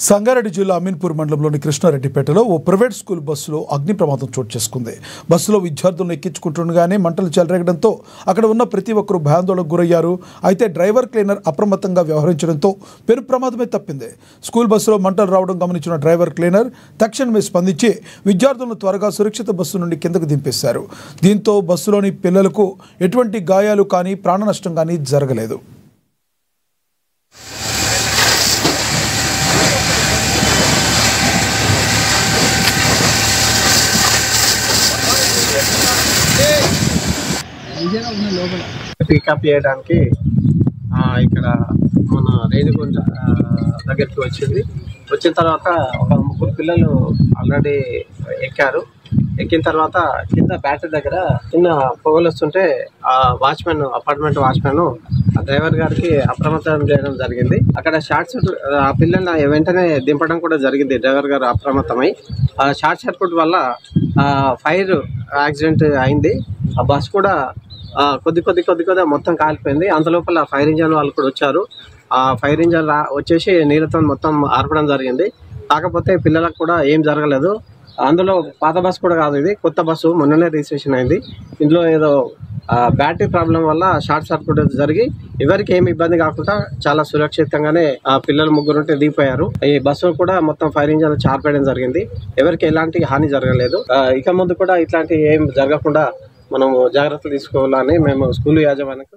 సంగారెడ్డి జిల్లా అమీన్పూర్ మండలంలోని కృష్ణారెడ్డిపేటలో ఓ private school బస్సులో అగ్ని ప్రమాదం చోటు చేసుకుంది. బస్సులో విద్యార్థులను ఎక్కించుకుంటుండగానే మంటలు చెలరేగడంతో అక్కడ ఉన్న ప్రతి ఒక్కరూ భయాందోళనకు గురయ్యారు. అయితే డ్రైవర్ క్లీనర్ అప్రమత్తంగా వ్యవహరించడంతో పెను ప్రమాదమే తప్పింది. స్కూల్ బస్సులో మంటలు రావడం గమనించిన డ్రైవర్ క్లీనర్ తక్షణమే స్పందించి విద్యార్థులను త్వరగా సురక్షిత బస్సు నుండి కిందకు దింపేశారు. దీంతో బస్సులోని పిల్లలకు ఎటువంటి గాయాలు కానీ ప్రాణ నష్టం కానీ జరగలేదు. పికప్ చేయడానికి ఇక్కడ మన రేణిగుంట దగ్గరికి వచ్చిన తర్వాత ఒక ముగ్గురు పిల్లలు ఆల్రెడీ ఎక్కారు. ఎక్కిన తర్వాత కింద బ్యాటరీ దగ్గర చిన్న పొగలు వస్తుంటే అపార్ట్మెంట్ వాచ్మెన్ డ్రైవర్ గారికి అప్రమత్తం చేయడం జరిగింది. అక్కడ షార్ట్ సర్క్యూట్ ఆ పిల్లల్ని వెంటనే దింపడం కూడా జరిగింది. డ్రైవర్ గారు అప్రమత్తమై ఆ షార్ట్ సర్క్యూట్ వల్ల ఫైర్ యాక్సిడెంట్ అయింది. ఆ బస్ కూడా కొద్దిగా మొత్తం కాలిపోయింది. అంతలోపల ఫైర్ ఇంజన్ వాళ్ళు కూడా వచ్చారు. ఆ ఫైర్ ఇంజన్ వచ్చేసి నీళ్ళతో మొత్తం ఆర్పడం జరిగింది. కాకపోతే పిల్లలకు కూడా ఏం జరగలేదు. అందులో పాత బస్సు కూడా కాదు, ఇది కొత్త బస్సు, మొన్ననే రిజిస్ట్రేషన్ అయింది. ఇందులో ఏదో బ్యాటరీ ప్రాబ్లం వల్ల షార్ట్ సర్క్యూట్ జరిగి ఎవరికి ఏమి ఇబ్బంది కాకుండా చాలా సురక్షితంగానే ఆ పిల్లలు ముగ్గురుంటే దిగిపోయారు. ఈ బస్సు కూడా మొత్తం ఫైర్ ఇంజన్ చార్పేయడం జరిగింది. ఎవరికి ఎలాంటి హాని జరగలేదు. ఇక ముందు కూడా ఇట్లాంటి ఏం జరగకుండా మనము జాగ్రత్తలు తీసుకోవాలని మేము స్కూల్ యాజమాన్యానికి